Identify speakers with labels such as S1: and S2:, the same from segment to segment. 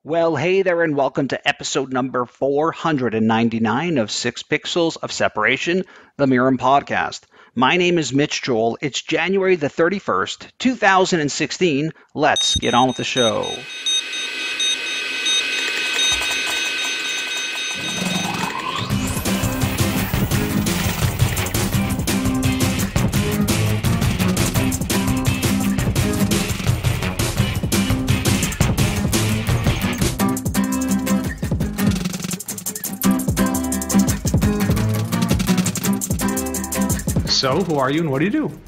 S1: Well, hey there, and welcome to episode number 499 of 6 Pixels of Separation, the Mirum Podcast. My name is Mitch Joel. It's January the 31st, 2016. Let's get on with the show.
S2: So, who are you and what do you do?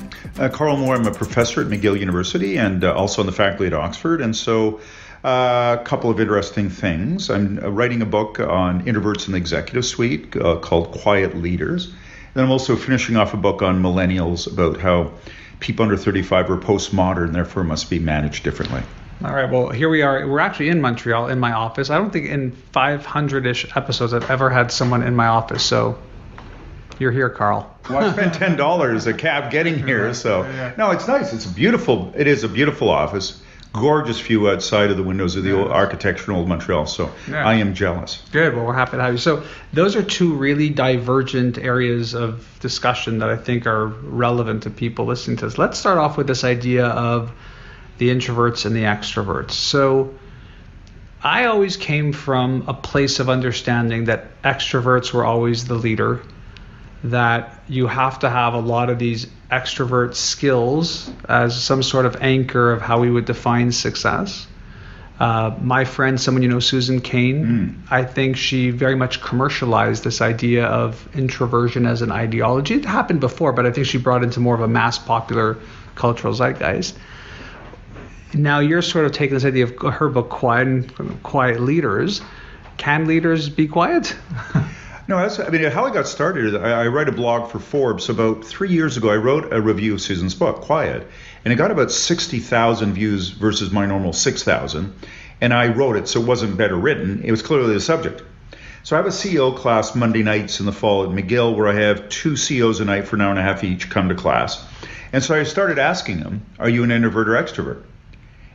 S3: Karl, I'm a professor at McGill University and also on the faculty at Oxford. And so a couple of interesting things. I'm writing a book on introverts in the executive suite called Quiet Leaders. And I'm also finishing off a book on millennials about how people under 35 are postmodern, therefore must be managed differently.
S2: All right, well, here we are. We're actually in Montreal in my office. I don't think in 500-ish episodes I've ever had someone in my office. So you're here, Karl.
S3: Well, I spent $10 a cab getting here, so no, it's nice. It is a beautiful office. Gorgeous view outside of the windows of the old architecture in old Montreal. So I am jealous.
S2: Good. Well, we're happy to have you. So those are two really divergent areas of discussion that I think are relevant to people listening to this. Let's start off with this idea of the introverts and the extroverts. So I always came from a place of understanding that extroverts were always the leader, that you have to have a lot of these extrovert skills as some sort of anchor of how we would define success. My friend, someone you know, Susan Cain, I think she very much commercialized this idea of introversion as an ideology. It happened before, but I think she brought into more of a mass popular cultural zeitgeist. Now you're sort of taking this idea of her book, Quiet Leaders. Can leaders be quiet?
S3: No, how I got started is I write a blog for Forbes. About 3 years ago, I wrote a review of Susan's book, Quiet, and it got about 60,000 views versus my normal 6,000. And I wrote it, so it wasn't better written. It was clearly the subject. So I have a CEO class Monday nights in the fall at McGill where I have 2 CEOs a night for an hour and a half each come to class. And so I started asking them, are you an introvert or extrovert?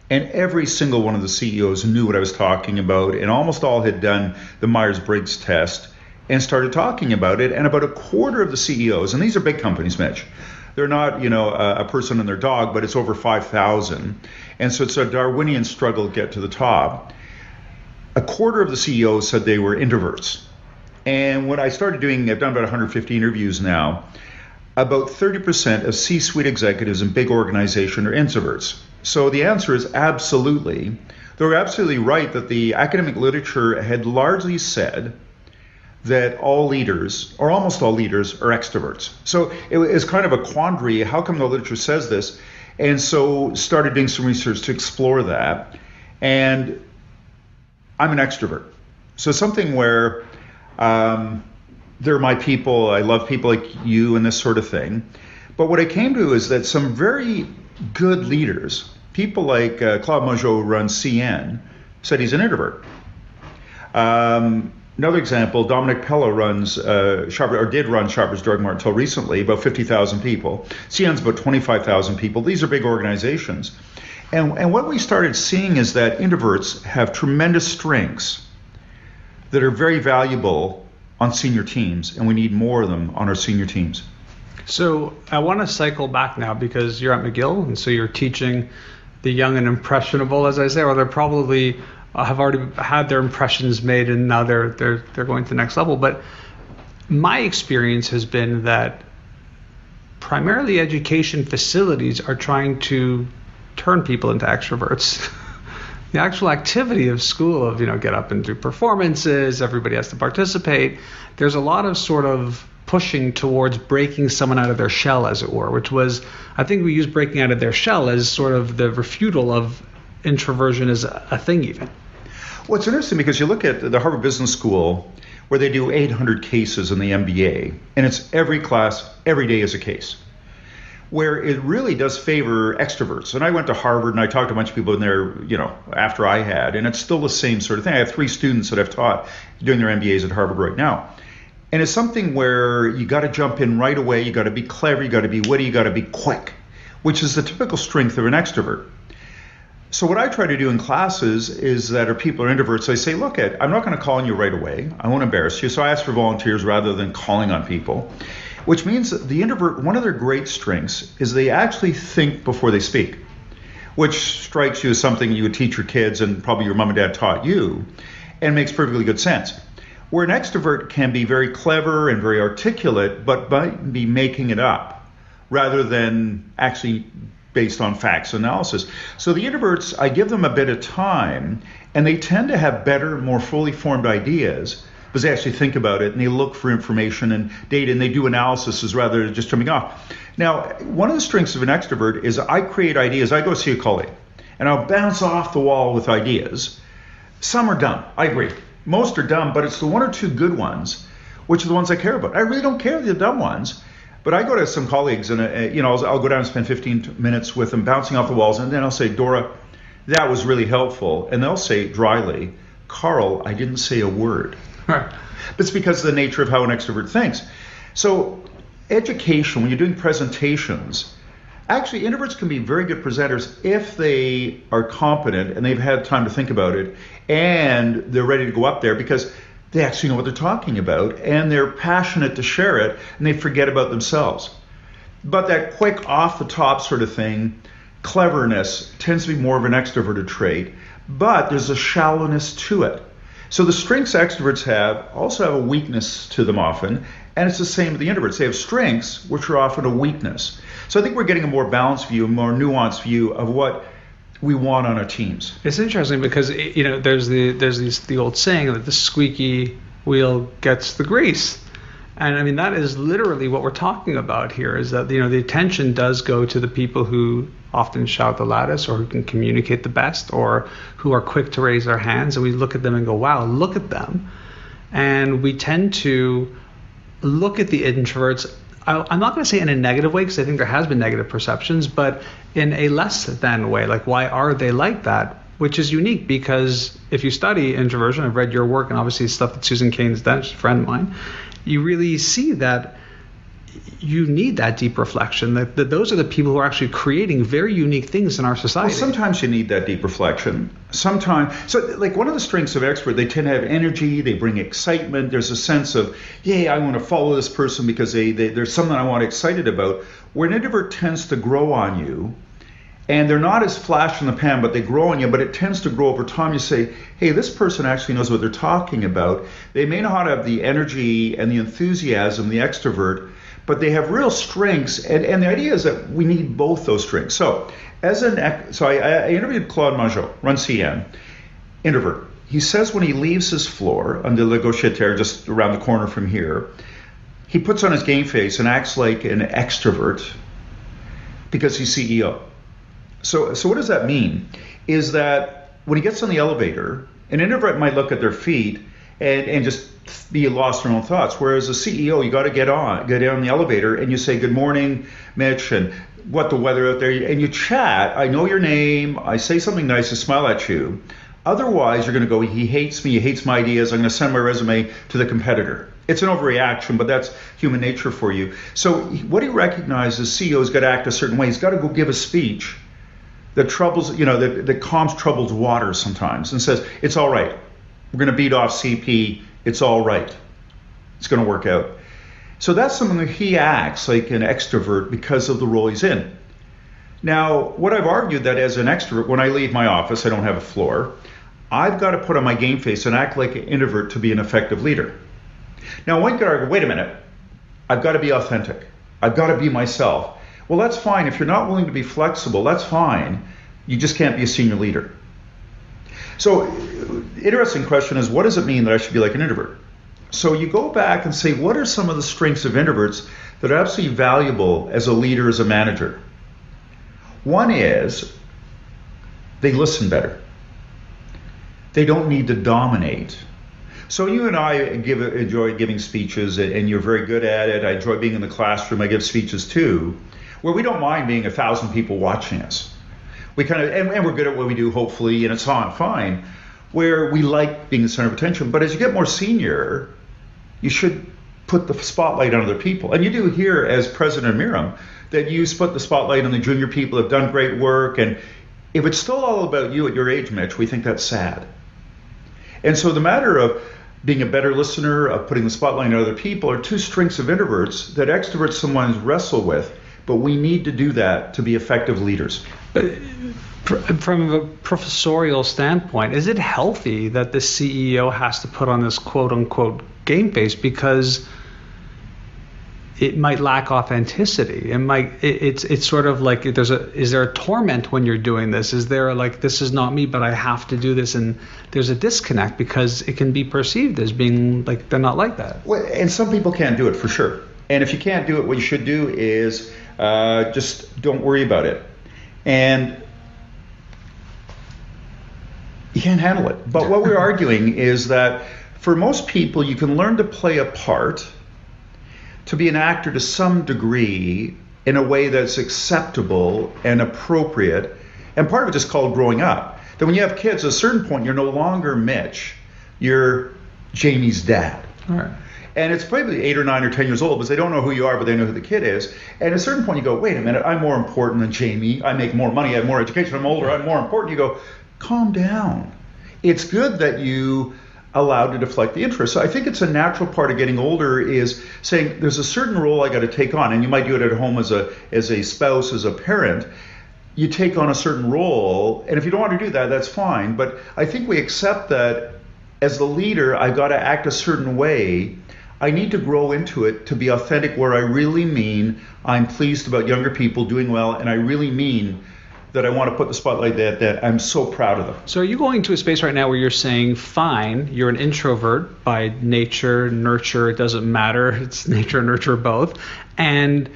S3: And every single one of the CEOs knew what I was talking about, and almost all had done the Myers-Briggs test and started talking about it. And about a quarter of the CEOs, and these are big companies, Mitch, they're not, a person and their dog, but it's over 5,000. And so it's a Darwinian struggle to get to the top. A quarter of the CEOs said they were introverts. And when I started doing, I've done about 150 interviews now, about 30% of C-suite executives in big organizations are introverts. So the answer is absolutely. They're absolutely right that the academic literature had largely said that all leaders, or almost all leaders, are extroverts. So it was kind of a quandary. How come the literature says this? And so started doing some research to explore that. And I'm an extrovert. So something where they're my people, I love people like you and this sort of thing. But what I came to is that some very good leaders, people like Claude Mongeau, who runs CN, said he's an introvert. Another example, Dominic Pella did run Shoppers Drug Mart until recently, about 50,000 people. CN's about 25,000 people. These are big organizations. And what we started seeing is that introverts have tremendous strengths that are very valuable on senior teams, and we need more of them on our senior teams.
S2: So I want to cycle back now because you're at McGill, and so you're teaching the young and impressionable, as I say, or they're probably have already had their impressions made and now they're going to the next level. But my experience has been that primarily education facilities are trying to turn people into extroverts. The actual activity of school of, get up and do performances, everybody has to participate. There's a lot of sort of pushing towards breaking someone out of their shell, as it were, which was, I think we use breaking out of their shell as sort of the refutal of introversion as a thing even.
S3: Well, it's interesting because you look at the Harvard Business School where they do 800 cases in the MBA, and it's every class, every day is a case, where it really does favor extroverts. And I went to Harvard and I talked to a bunch of people in there, after I had, and it's still the same sort of thing. I have 3 students that I've taught doing their MBAs at Harvard right now. And it's something where you got to jump in right away, you got to be clever, you got to be witty, you got to be quick, which is the typical strength of an extrovert. So what I try to do in classes is that if people are introverts, I say, look, I'm not going to call on you right away. I won't embarrass you. So I ask for volunteers rather than calling on people, which means that the introvert, one of their great strengths is they actually think before they speak, which strikes you as something you would teach your kids and probably your mom and dad taught you, and makes perfectly good sense. Where an extrovert can be very clever and very articulate, but might be making it up rather than actually based on facts analysis. So the introverts, I give them a bit of time, and they tend to have better, more fully formed ideas because they actually think about it and they look for information and data and they do analysis rather than just jumping off. Now, one of the strengths of an extrovert is I create ideas. I go see a colleague and I'll bounce off the wall with ideas. Some are dumb, I agree. Most are dumb, but it's the one or two good ones, which are the ones I care about. I really don't care the dumb ones. But I go to some colleagues and I'll go down and spend 15 minutes with them bouncing off the walls, and then I'll say, Dora, that was really helpful. And they'll say dryly, Karl, I didn't say a word. But it's because of the nature of how an extrovert thinks. So education, when you're doing presentations, actually introverts can be very good presenters if they are competent and they've had time to think about it and they're ready to go up there because they actually know what they're talking about and they're passionate to share it and they forget about themselves. But that quick off the top sort of thing, cleverness, tends to be more of an extroverted trait, but there's a shallowness to it. So the strengths extroverts have also have a weakness to them often, and it's the same with the introverts. They have strengths which are often a weakness. So I think we're getting a more balanced view, a more nuanced view of what we want on our teams.
S2: It's interesting because there's the old saying that the squeaky wheel gets the grease, and I mean that is literally what we're talking about here. Is that the attention does go to the people who often shout the loudest, or who can communicate the best, or who are quick to raise their hands, and we look at them and go, "Wow, look at them," and we tend to look at the introverts. I'm not going to say in a negative way because I think there has been negative perceptions, but in a less than way. Like, why are they like that? Which is unique because if you study introversion, I've read your work and obviously stuff that Susan Cain's done, she's a friend of mine, you really see that you need that deep reflection, that those are the people who are actually creating very unique things in our society.
S3: Well, sometimes you need that deep reflection. Sometimes, so like one of the strengths of extrovert, they tend to have energy, they bring excitement, there's a sense of, yay, I want to follow this person because there's something I want excited about. Where an introvert tends to grow on you, and they're not as flash in the pan, but they grow on you, but it tends to grow over time. You say, hey, this person actually knows what they're talking about. They may not have the energy and the enthusiasm, the extrovert, but they have real strengths, and the idea is that we need both those strengths. So I interviewed Claude Majot, runs CN, introvert. He says when he leaves his floor on the Le Gauchetière, just around the corner from here, he puts on his game face and acts like an extrovert because he's CEO. So what does that mean? Is that when he gets on the elevator, an introvert might look at their feet and just be lost in their own thoughts. Whereas a CEO, you got to get on the elevator and you say, good morning, Mitch, and what the weather out there, and you chat. I know your name. I say something nice, I smile at you. Otherwise, you're going to go, he hates me, he hates my ideas. I'm going to send my resume to the competitor. It's an overreaction, but that's human nature for you. So what he recognizes, CEO's got to act a certain way. He's got to go give a speech that troubles, that calms troubled waters sometimes and says, it's all right. We're going to beat off CP. It's all right. It's going to work out. So that's something that he acts like an extrovert because of the role he's in. Now, what I've argued that as an extrovert, when I leave my office, I don't have a floor, I've got to put on my game face and act like an introvert to be an effective leader. Now, one could argue, wait a minute, I've got to be authentic. I've got to be myself. Well, that's fine. If you're not willing to be flexible, that's fine. You just can't be a senior leader. So, interesting question is, what does it mean that I should be like an introvert? So you go back and say, what are some of the strengths of introverts that are absolutely valuable as a leader, as a manager? One is they listen better. They don't need to dominate. So you and I enjoy giving speeches, and you're very good at it. I enjoy being in the classroom. I give speeches too, where we don't mind being 1,000 people watching us. We kind of, and we're good at what we do, hopefully, and it's fine, where we like being the center of attention. But as you get more senior, you should put the spotlight on other people. And you do here as president of Mirum, that you put the spotlight on the junior people who have done great work, and If it's still all about you at your age, Mitch, we think that's sad. And so the matter of being a better listener, of putting the spotlight on other people, are two strengths of introverts that extroverts sometimes wrestle with, but we need to do that to be effective leaders.
S2: But from a professorial standpoint, is it healthy that the CEO has to put on this quote-unquote game face because it might lack authenticity? It's sort of like is there a torment when you're doing this? Is there like, this is not me, but I have to do this, and there's a disconnect because it can be perceived as being like they're not like that.
S3: Well, and some people can't do it for sure. And if you can't do it, what you should do is just don't worry about it. And you can't handle it. But what we're arguing is that for most people, you can learn to play a part, to be an actor to some degree in a way that's acceptable and appropriate. And part of it is called growing up. That when you have kids, at a certain point, you're no longer Mitch, you're Jamie's dad.
S2: All right.
S3: And it's probably 8 or 9 or 10 years old because they don't know who you are, but they know who the kid is. And at a certain point you go, wait a minute, I'm more important than Jamie. I make more money, I have more education, I'm older, I'm more important. You go, calm down. It's good that you allowed to deflect the interest. So I think it's a natural part of getting older is saying there's a certain role I got to take on. And you might do it at home as a spouse, as a parent. You take on a certain role. And if you don't want to do that, that's fine. But I think we accept that as the leader, I've got to act a certain way. I need to grow into it to be authentic, where I really mean I'm pleased about younger people doing well, and I really mean that I want to put the spotlight that I'm so proud of them.
S2: So are you going to a space right now where you're saying, fine, you're an introvert by nature, nurture, it doesn't matter, it's nature and nurture both, and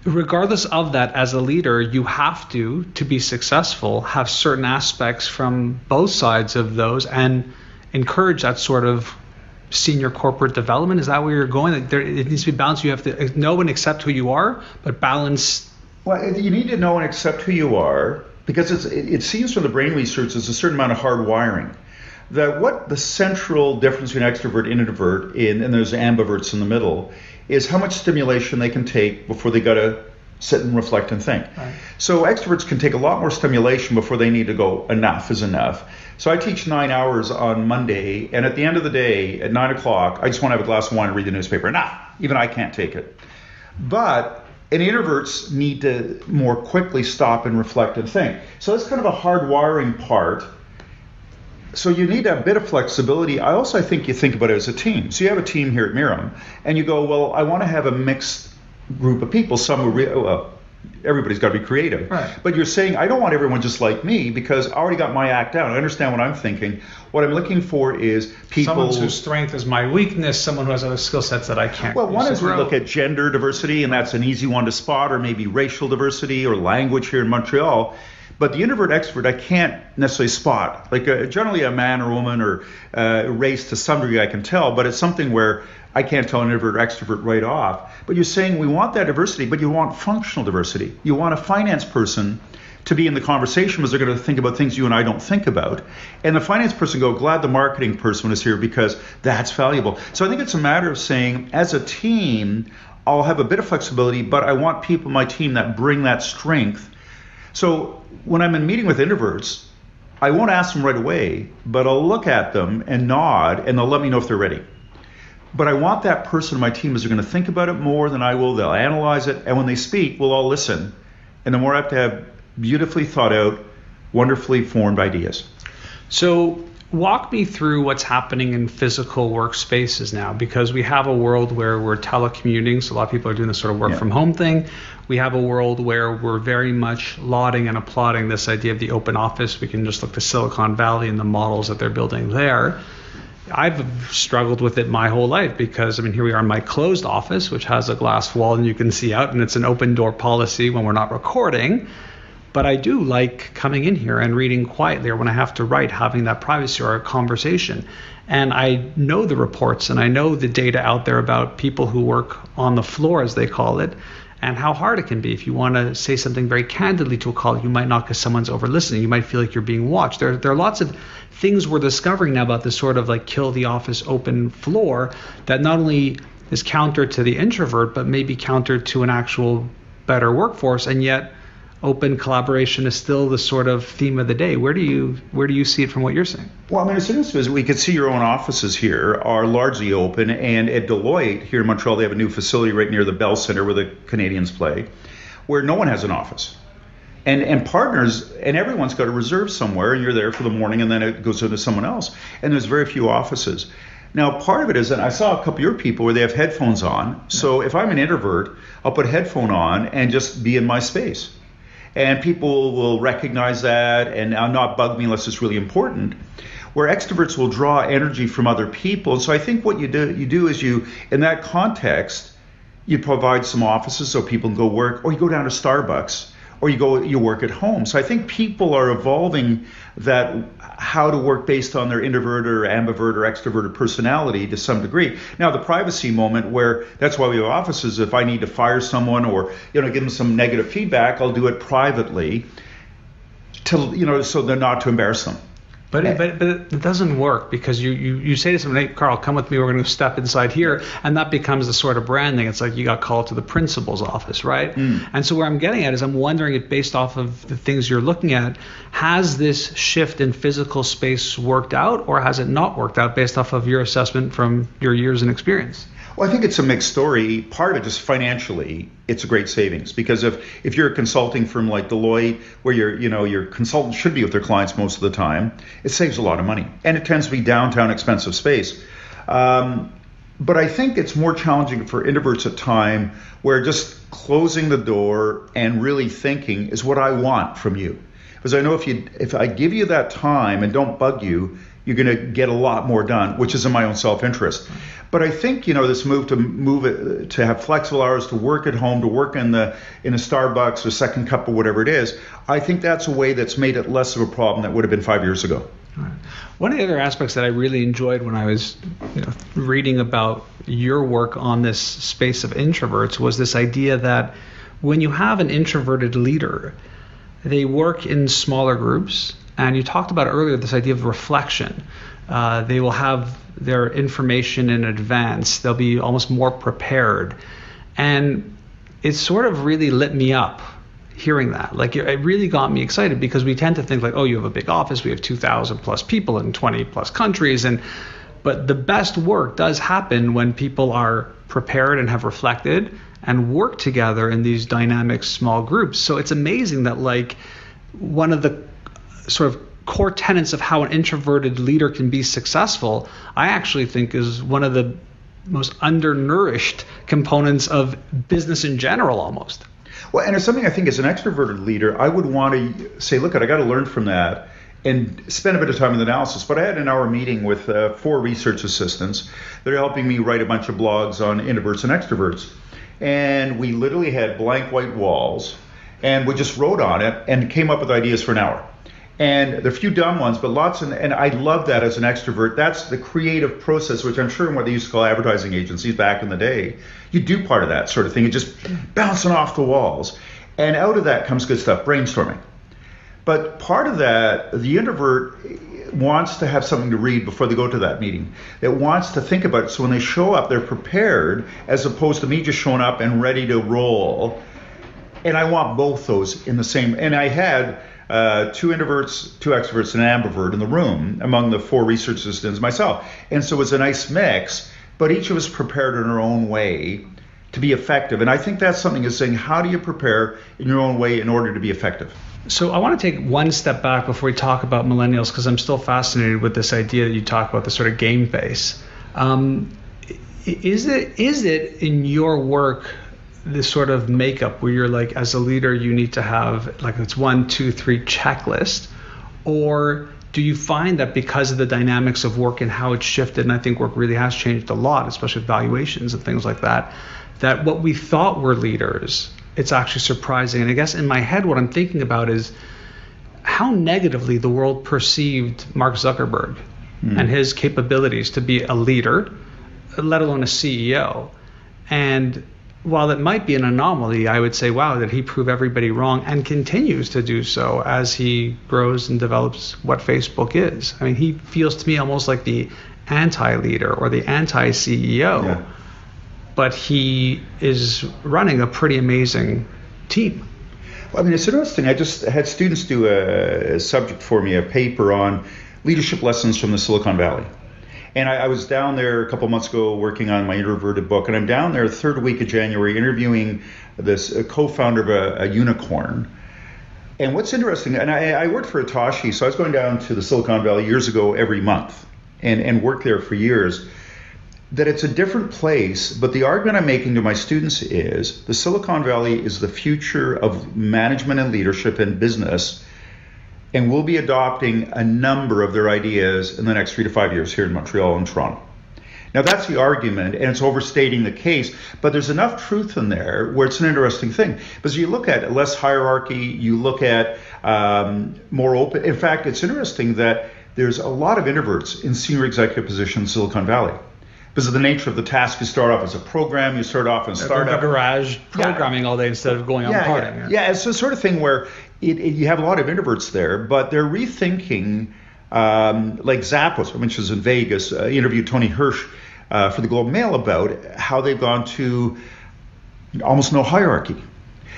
S2: regardless of that, as a leader, you have to be successful, have certain aspects from both sides of those and encourage that sort of senior corporate development? Is that where you're going? Like it needs to be balanced. You have to know and accept who you are, but balance.
S3: Well, you need to know and accept who you are, because it seems from the brain research there's a certain amount of hard wiring. That what the central difference between extrovert and introvert, and there's ambiverts in the middle, is how much stimulation they can take before they got to sit and reflect and think. Right. So extroverts can take a lot more stimulation before they need to go, enough is enough. So I teach 9 hours on Monday, and at the end of the day, at 9 o'clock, I just want to have a glass of wine and read the newspaper. Enough. Even I can't take it. But introverts need to more quickly stop and reflect and think. So that's kind of a hard wiring part. So you need a bit of flexibility. I also think you think about it as a team. So you have a team here at Mirum, and you go, well, I want to have a mixed group of people. Some are everybody's got to be creative.
S2: Right.
S3: But you're saying, I don't want everyone just like me, because I already got my act down. I understand what I'm thinking. What I'm looking for is people...
S2: Someone whose strength is my weakness, someone who has other skill sets that I can't.
S3: Well, one is we look at gender diversity, and that's an easy one to spot, or maybe racial diversity or language here in Montreal. But the introvert extrovert, I can't necessarily spot. Like generally a man or woman or race to some degree I can tell, but it's something where I can't tell an introvert or extrovert right off. But you're saying we want that diversity, but you want functional diversity. You want a finance person to be in the conversation because they're going to think about things you and I don't think about. And the finance person go, glad the marketing person is here because that's valuable. So I think it's a matter of saying, as a team, I'll have a bit of flexibility, but I want people in my team that bring that strength. So when I'm in meeting with introverts, I won't ask them right away, but I'll look at them and nod, and they'll let me know if they're ready. But I want that person on my team is they're going to think about it more than I will. They'll analyze it, and when they speak, we'll all listen. And then we'll have to have beautifully thought out, wonderfully formed ideas.
S2: So walk me through what's happening in physical workspaces now, because we have a world where we're telecommuting, so a lot of people are doing this sort of work from home thing. We have a world where we're very much lauding and applauding this idea of the open office. We can just look to Silicon Valley and the models that they're building there. I've struggled with it my whole life because, here we are in my closed office, which has a glass wall and you can see out, and it's an open door policy when we're not recording. But I do like coming in here and reading quietly, or when I have to write, having that privacy or a conversation. And I know the reports and I know the data out there about people who work on the floor, as they call it, and how hard it can be. If you want to say something very candidly to a colleague, you might not because someone's over listening. You might feel like you're being watched. There are lots of things we're discovering now about this sort of like kill the office open floor that not only is counter to the introvert, but maybe counter to an actual better workforce. And yet open collaboration is still the sort of theme of the day. Where do you see it from what you're saying?
S3: Well, I mean, it's interesting. We could see your own offices here are largely open, and at Deloitte here in Montreal, they have a new facility right near the Bell Center where the Canadians play, where no one has an office. And partners, and everyone's got a reserve somewhere, and you're there for the morning, and then it goes into someone else. And there's very few offices. Now, part of it is that I saw a couple of your people where they have headphones on. So if I'm an introvert, I'll put a headphone on and just be in my space. And people will recognize that and not bug me unless it's really important. Where extroverts will draw energy from other people. So I think what you do is in that context, you provide some offices so people can go work, or you go down to Starbucks, or you work at home. So I think people are evolving that how to work based on their introverted or ambivert or extroverted personality to some degree. Now the privacy moment, where that's why we have offices. If I need to fire someone or give them some negative feedback, I'll do it privately so they're not to embarrass them.
S2: But it doesn't work, because you say to someone, hey, Karl, come with me, we're going to step inside here, and that becomes the sort of branding. It's like you got called to the principal's office, right? And so where I'm getting at is I'm wondering if, based off of the things you're looking at, has this shift in physical space worked out, or has it not worked out based off of your assessment from your years and experience?
S3: Well, I think it's a mixed story. Part of it, just financially, it's a great savings, because if you're a consulting firm like Deloitte, where your consultants should be with their clients most of the time, it saves a lot of money, and it tends to be downtown expensive space. But I think it's more challenging for introverts at time, where just closing the door and really thinking is what I want from you, because I know if I give you that time and don't bug you, you're going to get a lot more done, which is in my own self-interest. But I think this move to have flexible hours, to work at home, to work in a Starbucks or Second Cup or whatever it is, I think that's a way that's made it less of a problem that would have been 5 years ago.
S2: Right. One of the other aspects that I really enjoyed when I was reading about your work on this space of introverts was this idea that when you have an introverted leader, they work in smaller groups. And you talked about earlier this idea of reflection. They will have their information in advance. They'll be almost more prepared. And it sort of really lit me up hearing that. Like, it really got me excited, because we tend to think like, oh, you have a big office. We have 2,000 plus people in 20 plus countries. But the best work does happen when people are prepared and have reflected and work together in these dynamic small groups. So it's amazing that, like, one of the sort of core tenets of how an introverted leader can be successful, I actually think is one of the most undernourished components of business in general, almost.
S3: Well, and it's something I think as an extroverted leader, I would want to say, look, I got to learn from that and spend a bit of time in the analysis. But I had an hour meeting with 4 research assistants that are helping me write a bunch of blogs on introverts and extroverts. And we literally had blank white walls, and we just wrote on it and came up with ideas for an hour. And there are a few dumb ones, but lots. And I love that as an extrovert. That's the creative process, which I'm sure in what they used to call advertising agencies back in the day. You do part of that sort of thing. You're just bouncing off the walls. And out of that comes good stuff, brainstorming. But part of that, the introvert wants to have something to read before they go to that meeting. It wants to think about it. So when they show up, they're prepared, as opposed to me just showing up and ready to roll. And I want both those in the same. And I had 2 introverts, 2 extroverts, and an ambivert in the room among the 4 research assistants, myself. And so it was a nice mix, but each of us prepared in our own way to be effective. And I think that's something, is saying, how do you prepare in your own way in order to be effective?
S2: So I want to take one step back before we talk about millennials, because I'm still fascinated with this idea that you talk about, the sort of game face. Is it in your work this sort of makeup where you're like, as a leader, you need to have like it's 1, 2, 3 checklist? Or do you find that because of the dynamics of work and how it's shifted, and I think work really has changed a lot, especially with valuations and things like that, that what we thought were leaders, it's actually surprising? And I guess in my head, what I'm thinking about is how negatively the world perceived Mark Zuckerberg and his capabilities to be a leader, let alone a CEO. And while it might be an anomaly, I would say, wow, did he prove everybody wrong, and continues to do so as he grows and develops what Facebook is. I mean, he feels to me almost like the anti-leader or the anti-CEO, yeah. But he is running a pretty amazing team.
S3: Well, I mean, it's interesting. I just had students do a subject for me, a paper on leadership lessons from the Silicon Valley. And I was down there a couple months ago working on my Introverted book, and I'm down there the third week of January interviewing this co-founder of a unicorn. And what's interesting, and I worked for Hitachi, so I was going down to the Silicon Valley years ago every month and worked there for years, that it's a different place, but the argument I'm making to my students is the Silicon Valley is the future of management and leadership and business, and we'll be adopting a number of their ideas in the next 3 to 5 years here in Montreal and Toronto. Now that's the argument, and it's overstating the case, but there's enough truth in there where it's an interesting thing. Because you look at less hierarchy, you look at more open. In fact, it's interesting that there's a lot of introverts in senior executive positions in Silicon Valley. Because of the nature of the task, you start off as a program, you start off in a startup.
S2: Garage programming all day instead of going out and partying.
S3: Yeah, it's the sort of thing where you have a lot of introverts there, but they're rethinking, like Zappos, which is in Vegas, interviewed Tony Hirsch for the Globe and Mail about how they've gone to almost no hierarchy.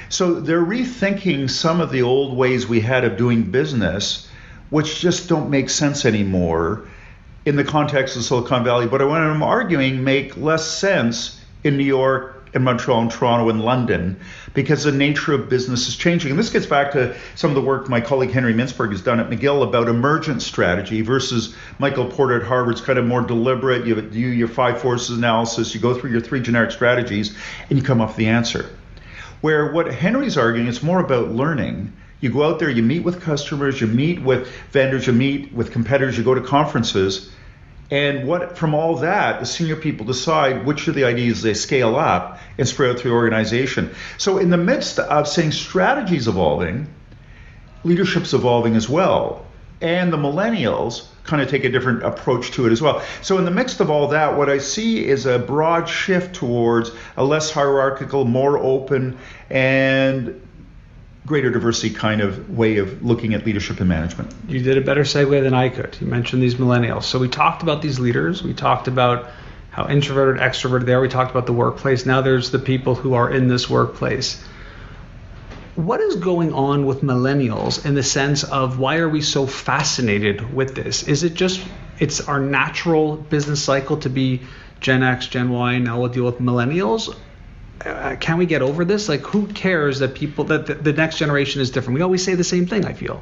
S3: So they're rethinking some of the old ways we had of doing business, which just don't make sense anymore in the context of Silicon Valley, but when I'm arguing make less sense in New York and Montreal and Toronto and London because the nature of business is changing. And this gets back to some of the work my colleague Henry Mintzberg has done at McGill about emergent strategy versus Michael Porter at Harvard's kind of more deliberate. You do your 5 forces analysis, you go through your 3 generic strategies, and you come up with the answer. Where what Henry's arguing, it's more about learning. You go out there, you meet with customers, you meet with vendors, you meet with competitors, you go to conferences, and what from all that, the senior people decide which of the ideas they scale up and spread out through the organization. So in the midst of saying strategy's evolving, leadership's evolving as well, and the millennials kind of take a different approach to it as well. So in the midst of all that, what I see is a broad shift towards a less hierarchical, more open, and greater diversity kind of way of looking at leadership and management.
S2: You did a better segue than I could. You mentioned these millennials. So we talked about these leaders. We talked about how introverted, extroverted they are. We talked about the workplace. Now there's the people who are in this workplace. What is going on with millennials in the sense of why are we so fascinated with this? Is it just it's our natural business cycle to be Gen X, Gen Y, now we'll deal with millennials? Can we get over this? Like, who cares that people that the next generation is different? We always say the same thing, I feel.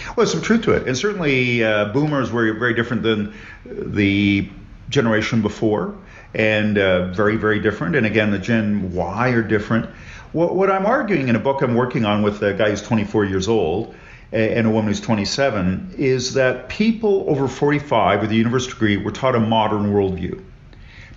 S3: Well, there's some truth to it. And certainly boomers were very different than the generation before, and very, very different. And again, the Gen Y are different. What I'm arguing in a book I'm working on with a guy who's 24 years old and a woman who's 27 is that people over 45 with a university degree were taught a modern worldview.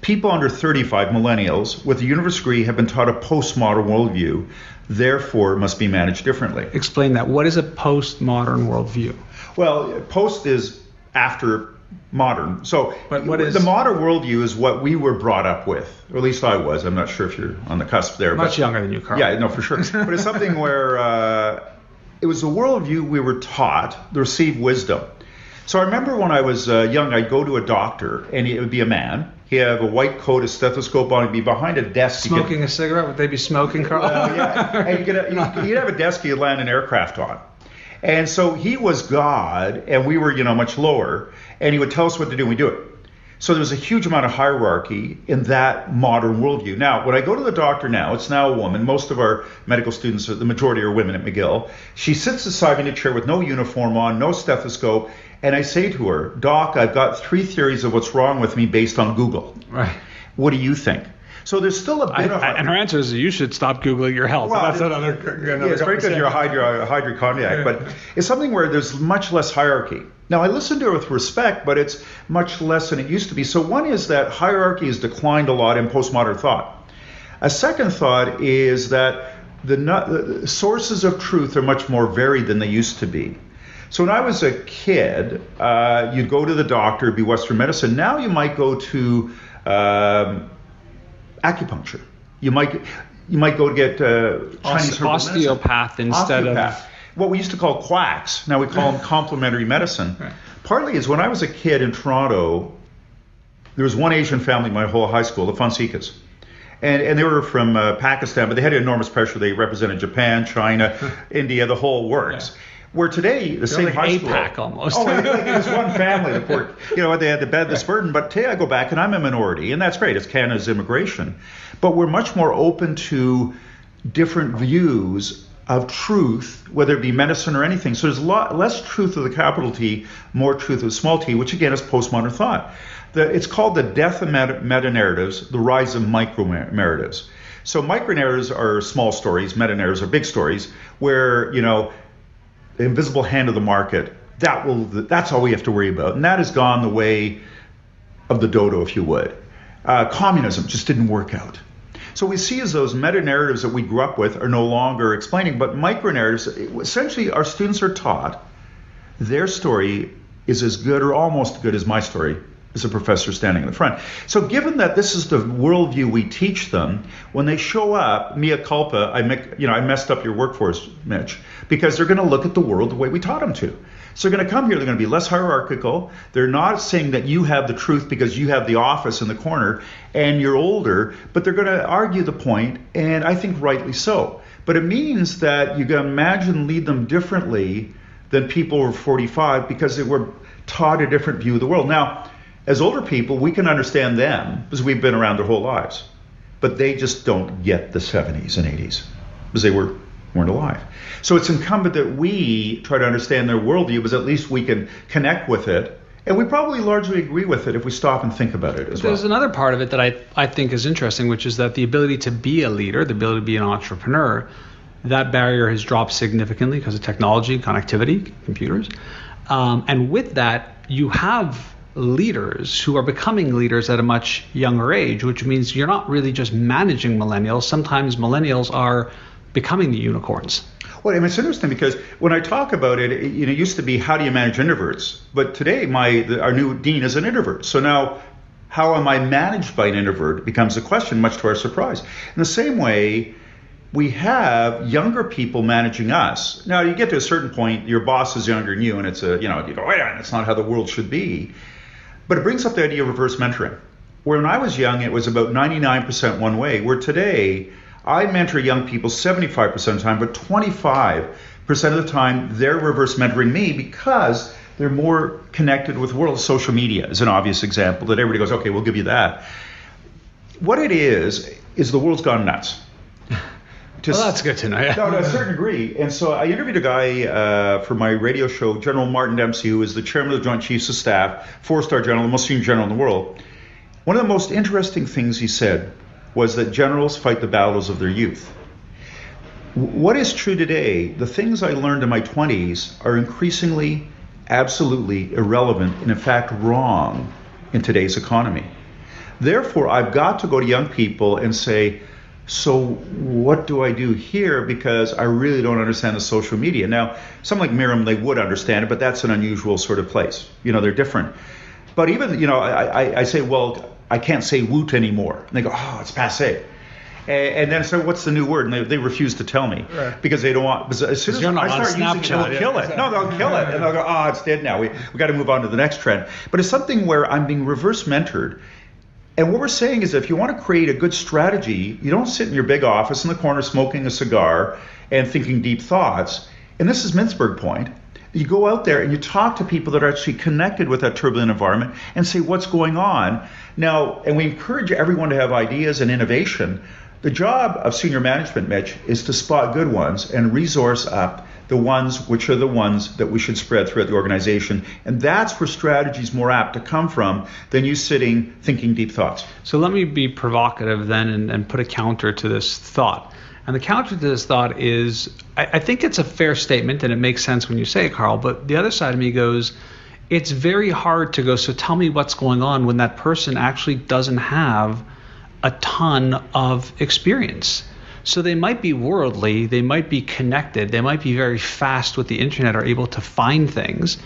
S3: People under 35, millennials, with a university degree have been taught a postmodern worldview, therefore must be managed differently.
S2: Explain that. What is a postmodern worldview?
S3: Well, post is after modern. So
S2: but what is
S3: the modern worldview is what we were brought up with, or at least I was. I'm not sure if you're on the cusp there.
S2: Much younger than you, Karl.
S3: Yeah, no, for sure. But it's something where it was the worldview we were taught, the received wisdom. So I remember when I was young, I'd go to a doctor, and it would be a man. He'd have a white coat, a stethoscope on, he'd be behind a desk.
S2: Smoking a cigarette? Would they be smoking, Karl?
S3: Yeah. And you'd have a desk you'd land an aircraft on. And so he was God, and we were, much lower, and he would tell us what to do, and we do it. So there was a huge amount of hierarchy in that modern worldview. Now, when I go to the doctor now, it's now a woman. Most of our medical students, the majority are women at McGill. She sits beside me in a chair with no uniform on, no stethoscope, and I say to her, Doc, I've got 3 theories of what's wrong with me based on Google.
S2: Right.
S3: What do you think? So there's still a bit of...
S2: And her answer is you should stop Googling your health.
S3: Well,
S2: that's another
S3: it's very good you're a hypochondriac, but it's something where there's much less hierarchy. Now, I listen to her with respect, but it's much less than it used to be. So one is that hierarchy has declined a lot in postmodern thought. A second thought is that the sources of truth are much more varied than they used to be. So when I was a kid, you'd go to the doctor, it'd be Western medicine. Now you might go to acupuncture. You might go to get Chinese herbal
S2: osteopath
S3: medicine.
S2: Instead
S3: of what we used to call quacks. Now we call them complementary medicine.
S2: Right.
S3: Partly is when I was a kid in Toronto, there was one Asian family in my whole high school, the Fonsecas. And they were from Pakistan, but they had enormous pressure. They represented Japan, China, India, the whole works. Yeah. Where today, the same
S2: like
S3: high school.
S2: APAC almost.
S3: Oh, like it was one family. The poor, they had to bear this burden. But today I go back and I'm a minority, and that's great. It's Canada's immigration. But we're much more open to different views of truth, whether it be medicine or anything. So there's a lot less truth with a capital T, more truth with a small t, which again is postmodern thought. It's called the death of meta-narratives, the rise of micro-narratives. So micro-narratives are small stories, meta-narratives are big stories, where, the invisible hand of the market, that's all we have to worry about. And that has gone the way of the dodo, if you would. Communism just didn't work out. So we see as those meta-narratives that we grew up with are no longer explaining, but micro-narratives, essentially our students are taught their story is as good or almost good as my story as a professor standing in the front. So given that this is the worldview we teach them, when they show up, mea culpa, I messed up your workforce, Mitch, because they're going to look at the world the way we taught them to. So they're going to come here, they're going to be less hierarchical. They're not saying that you have the truth because you have the office in the corner and you're older, but they're going to argue the point, and I think rightly so. But it means that you can imagine lead them differently than people who are 45 because they were taught a different view of the world. Now, as older people, we can understand them because we've been around their whole lives. But they just don't get the 70s and 80s because they weren't alive. So it's incumbent that we try to understand their worldview because at least we can connect with it. And we probably largely agree with it if we stop and think about it as well.
S2: There's another part of it that I think is interesting, which is that the ability to be a leader, the ability to be an entrepreneur, that barrier has dropped significantly because of technology, connectivity, computers. And with that, you have leaders who are becoming leaders at a much younger age, which means you're not really just managing millennials. Sometimes millennials are becoming the unicorns.
S3: Well, and it's interesting because when I talk about it, it used to be how do you manage introverts? But today our new dean is an introvert. So now how am I managed by an introvert becomes a question, much to our surprise. In the same way, we have younger people managing us. Now you get to a certain point, your boss is younger than you, and it's you go, wait a minute, that's not how the world should be. But it brings up the idea of reverse mentoring. Where when I was young, it was about 99% one way, where today I mentor young people 75% of the time, but 25% of the time they're reverse mentoring me because they're more connected with the world. Social media is an obvious example that everybody goes, okay, we'll give you that. What it is the world's gone nuts.
S2: Well, that's good to know. Yeah.
S3: No, to a certain degree. And so I interviewed a guy for my radio show, General Martin Dempsey, who is the chairman of the Joint Chiefs of Staff, 4-star general, the most senior general in the world. One of the most interesting things he said was that generals fight the battles of their youth. What is true today, the things I learned in my 20s are increasingly, absolutely irrelevant and in fact wrong in today's economy. Therefore, I've got to go to young people and say, so what do I do here? Because I really don't understand the social media. Now, someone like Mirum, they would understand it, but that's an unusual sort of place. They're different. But even, I say, well, I can't say woot anymore. And they go, oh, it's passé. And then I say, what's the new word? And they refuse to tell me because they don't want, because as soon as I start using it, they'll kill it. No, they'll kill it. And they'll go, oh, it's dead now. We got to move on to the next trend. But it's something where I'm being reverse mentored. And what we're saying is if you want to create a good strategy, you don't sit in your big office in the corner smoking a cigar and thinking deep thoughts. And this is Mintzberg Point. You go out there and you talk to people that are actually connected with that turbulent environment and say what's going on. Now, and we encourage everyone to have ideas and innovation. The job of senior management, Mitch, is to spot good ones and resource up the ones which are the ones that we should spread throughout the organization. And that's where strategy is more apt to come from than you sitting thinking deep thoughts.
S2: So let me be provocative then and put a counter to this thought. And the counter to this thought is, I think it's a fair statement and it makes sense when you say it, Karl, but the other side of me goes, it's very hard to go, so tell me what's going on when that person actually doesn't have a ton of experience. So they might be worldly, they might be connected, they might be very fast with the internet, are able to find things.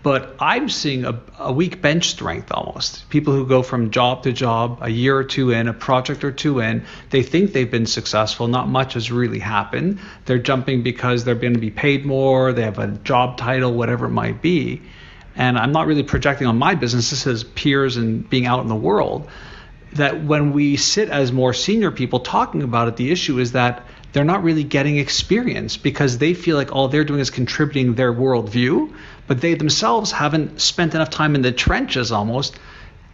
S2: But I'm seeing a weak bench strength almost. People who go from job to job, a year or two in, a project or two in, they think they've been successful. Not much has really happened. They're jumping because they're going to be paid more, they have a job title, whatever it might be. And I'm not really projecting on my business. This is peers and being out in the world. that when we sit as more senior people talking about it, the issue is that they're not really getting experience because they feel like all they're doing is contributing their worldview, but they themselves haven't spent enough time in the trenches almost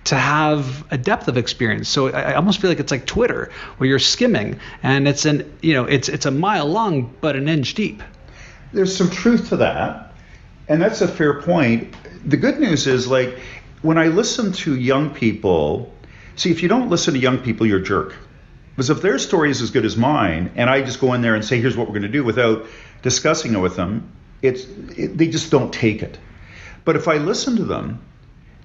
S2: to have a depth of experience. So I almost feel like it's like Twitter, where you're skimming and it's a mile long but an inch deep.
S3: There's some truth to that, and that's a fair point. The good news is, like, when I listen to young people, see, if you don't listen to young people, you're a jerk. Because if their story is as good as mine, and I just go in there and say, here's what we're going to do without discussing it with them, they just don't take it. But if I listen to them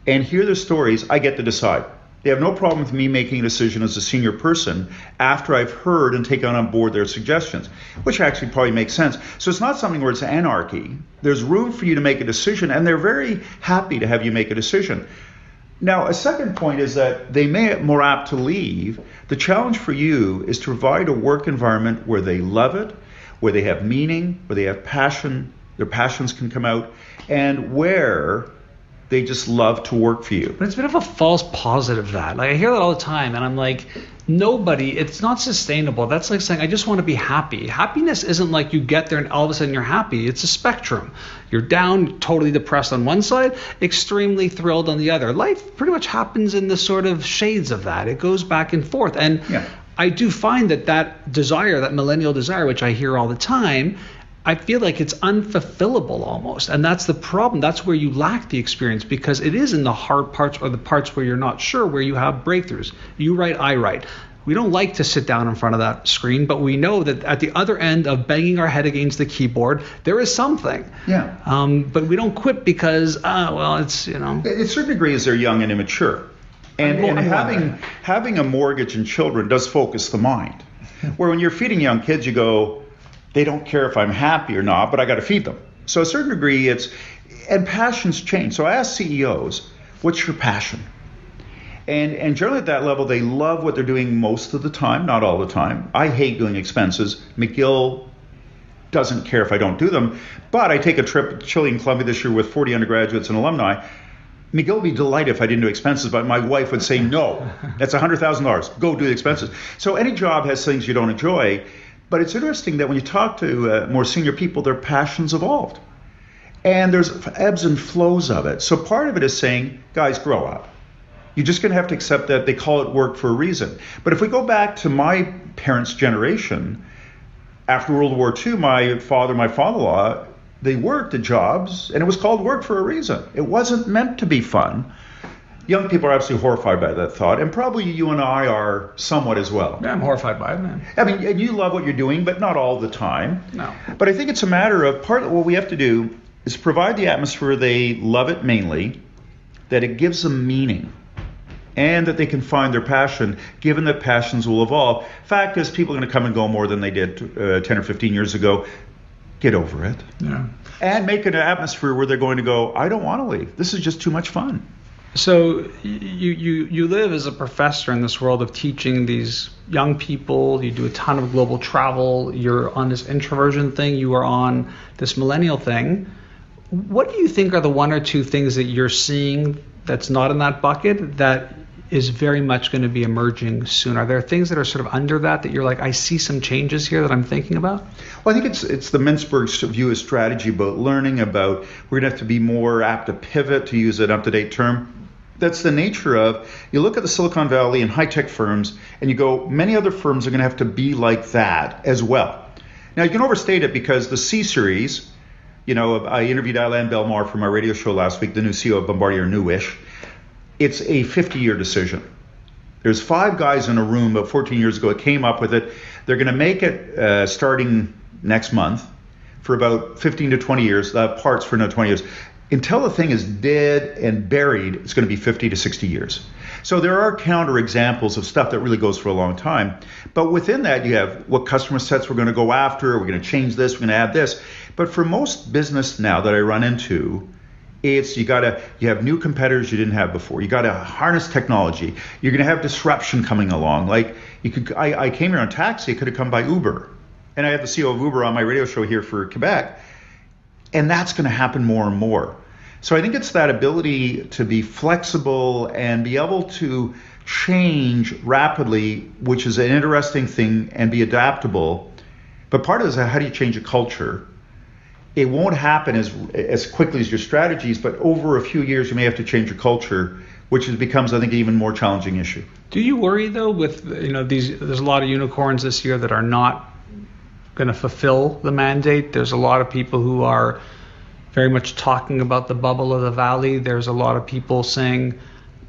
S3: and hear their stories, I get to decide. They have no problem with me making a decision as a senior person after I've heard and taken on board their suggestions, which actually probably makes sense. So it's not something where it's anarchy. There's room for you to make a decision, and they're very happy to have you make a decision. Now, a second point is that they may be more apt to leave. The challenge for you is to provide a work environment where they love it, where they have meaning, where they have passion, their passions can come out, and where they just love to work for you.
S2: But it's a bit of a false positive that. Like, I hear that all the time, and I'm like, it's not sustainable. That's like saying, I just want to be happy. Happiness isn't like you get there and all of a sudden you're happy. It's a spectrum. You're down, totally depressed on one side, extremely thrilled on the other. Life pretty much happens in the sort of shades of that. It goes back and forth. And I do find that desire, that millennial desire, which I hear all the time, I feel like it's unfulfillable almost. And that's the problem. That's where you lack the experience, because it is in the hard parts or the parts where you're not sure, where you have breakthroughs. You write, I write. We don't like to sit down in front of that screen, but we know that at the other end of banging our head against the keyboard, there is something.
S3: Yeah.
S2: But we don't quit because, it's,
S3: To a certain degree, as they're young and immature. And having a mortgage and children does focus the mind. Where when you're feeding young kids, you go, they don't care if I'm happy or not, but I got to feed them. So a certain degree, and passions change. So I ask CEOs, what's your passion? And generally at that level, they love what they're doing most of the time, not all the time. I hate doing expenses. McGill doesn't care if I don't do them, but I take a trip to Chile and Colombia this year with 40 undergraduates and alumni. McGill would be delighted if I didn't do expenses, but my wife would say, no, that's $100,000. Go do the expenses. So any job has things you don't enjoy. But it's interesting that when you talk to more senior people, their passions evolved. And there's ebbs and flows of it. So part of it is saying, guys, grow up. You're just going to have to accept that they call it work for a reason. But if we go back to my parents' generation, after World War II, my father-in-law, they worked at jobs, and it was called work for a reason. It wasn't meant to be fun. Young people are absolutely horrified by that thought, and probably you and I are somewhat as well.
S2: Yeah, I'm horrified by it, man.
S3: I mean, and you love what you're doing, but not all the time.
S2: No.
S3: But I think it's a matter of part of what we have to do is provide the atmosphere they love it mainly, that it gives them meaning, and that they can find their passion, given that passions will evolve. Fact is, people are going to come and go more than they did 10 or 15 years ago. Get over it.
S2: Yeah.
S3: And make an atmosphere where they're going to go, I don't want to leave. This is just too much fun.
S2: So you live as a professor in this world of teaching these young people. You do a ton of global travel. You're on this introversion thing. You are on this millennial thing. What do you think are the one or two things that you're seeing that's not in that bucket that is very much going to be emerging soon? Are there things that are sort of under that you're like, I see some changes here that I'm thinking about?
S3: Well, I think it's the Mintzberg's view of strategy about learning about we're going to have to be more apt to pivot, to use an up-to-date term. That's the nature of, you look at the Silicon Valley and high-tech firms, and you go, many other firms are going to have to be like that as well. Now, you can overstate it because the C-Series, I interviewed Alain Bellemare for my radio show last week, the new CEO of Bombardier Newish. It's a 50-year decision. There's 5 guys in a room about 14 years ago that came up with it. They're going to make it starting next month for about 15 to 20 years, parts for another 20 years. Until the thing is dead and buried, it's going to be 50 to 60 years. So there are counter examples of stuff that really goes for a long time. But within that, you have what customer sets we're going to go after. We're going to change this. We're going to add this. But for most business now that I run into, it's you have new competitors you didn't have before. You got to harness technology. You're going to have disruption coming along. Like I came here on taxi. It could have come by Uber. And I had the CEO of Uber on my radio show here for Quebec. And that's going to happen more and more. So I think it's that ability to be flexible and be able to change rapidly, which is an interesting thing, and be adaptable. But part of it is how do you change a culture? It won't happen as quickly as your strategies, but over a few years you may have to change your culture, which becomes, I think, an even more challenging issue.
S2: Do you worry though with there's a lot of unicorns this year that are not going to fulfill the mandate? There's a lot of people who are very much talking about the bubble of the valley. There's a lot of people saying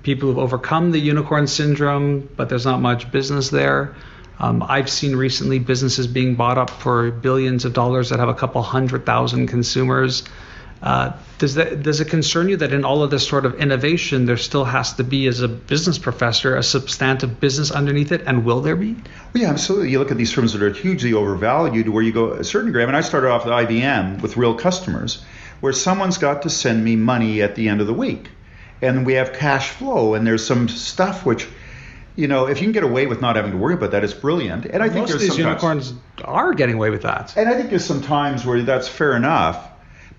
S2: people who've overcome the unicorn syndrome, but there's not much business there. I've seen recently businesses being bought up for billions of dollars that have a couple 100,000 consumers. Does it concern you that in all of this sort of innovation, there still has to be, as a business professor, a substantive business underneath it? And will there be?
S3: Well, yeah, absolutely. You look at these firms that are hugely overvalued, where you go a certain degree. I mean, I started off at IBM with real customers, where someone's got to send me money at the end of the week. And we have cash flow, and there's some stuff which, if you can get away with not having to worry about that, it's brilliant. And I think
S2: most of these unicorns are getting away with that.
S3: And I think there's some times where that's fair enough.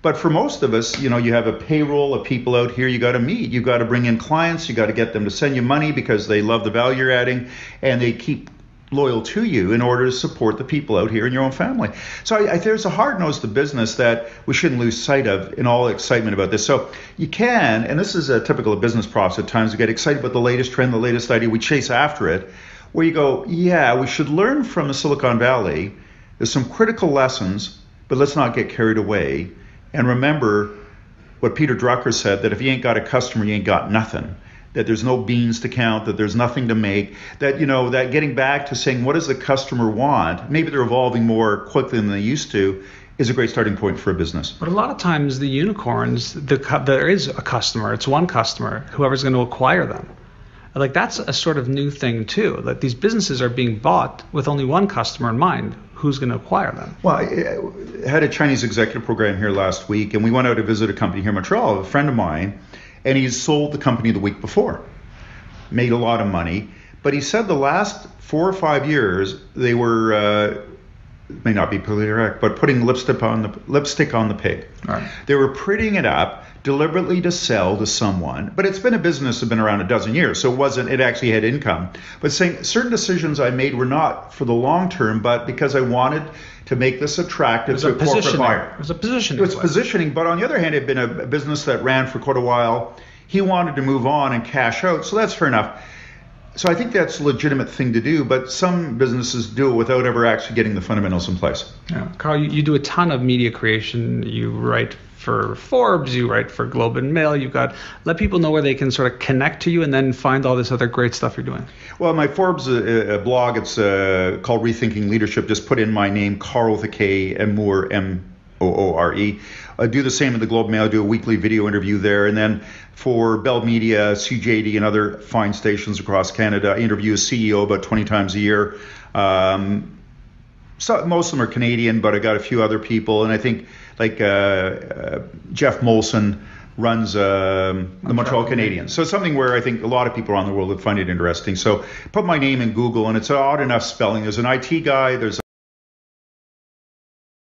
S3: But for most of us, you have a payroll of people out here you got to meet. You got to bring in clients. You got to get them to send you money because they love the value you're adding, and they keep loyal to you in order to support the people out here in your own family. So there's a hard nose to business that we shouldn't lose sight of in all excitement about this. So you can, and this is a typical of business process at times, we get excited about the latest trend, the latest idea, we chase after it, where you go, yeah, we should learn from the Silicon Valley. There's some critical lessons, but let's not get carried away. And remember what Peter Drucker said, that if you ain't got a customer, you ain't got nothing. That there's no beans to count, that there's nothing to make, that, that getting back to saying, what does the customer want? Maybe they're evolving more quickly than they used to, is a great starting point for a business.
S2: But a lot of times the unicorns, there is a customer, it's one customer, whoever's going to acquire them. Like that's a sort of new thing too, that these businesses are being bought with only one customer in mind. Who's going to acquire them?
S3: Well, I had a Chinese executive program here last week, and we went out to visit a company here in Montreal, a friend of mine, and he sold the company the week before, made a lot of money. But he said the last 4 or 5 years, they were, may not be politically correct, but putting lipstick on the pig.
S2: Right.
S3: They were prettying it up deliberately to sell to someone. But it's been a business that's been around a dozen years, so it actually had income. But saying certain decisions I made were not for the long term, but because I wanted to make this attractive to a corporate buyer.
S2: It was a positioning.
S3: It was positioning, but on the other hand, it had been a business that ran for quite a while. He wanted to move on and cash out, so that's fair enough. So I think that's a legitimate thing to do, but some businesses do it without ever actually getting the fundamentals in place.
S2: Yeah. Karl, you do a ton of media creation. You write for Forbes, you write for Globe and Mail. Let people know where they can sort of connect to you and then find all this other great stuff you're doing.
S3: Well, my Forbes blog, it's called Rethinking Leadership. Just put in my name, Karl with a K, and Moore, Moore. I do the same in the Globe and Mail. I do a weekly video interview there. And then for Bell Media, CJD, and other fine stations across Canada, I interview a CEO about 20 times a year. So most of them are Canadian, but I got a few other people. And I think like Jeff Molson runs the Montreal Canadiens. So it's something where I think a lot of people around the world would find it interesting. So put my name in Google, and it's an odd enough spelling. There's an IT guy, there's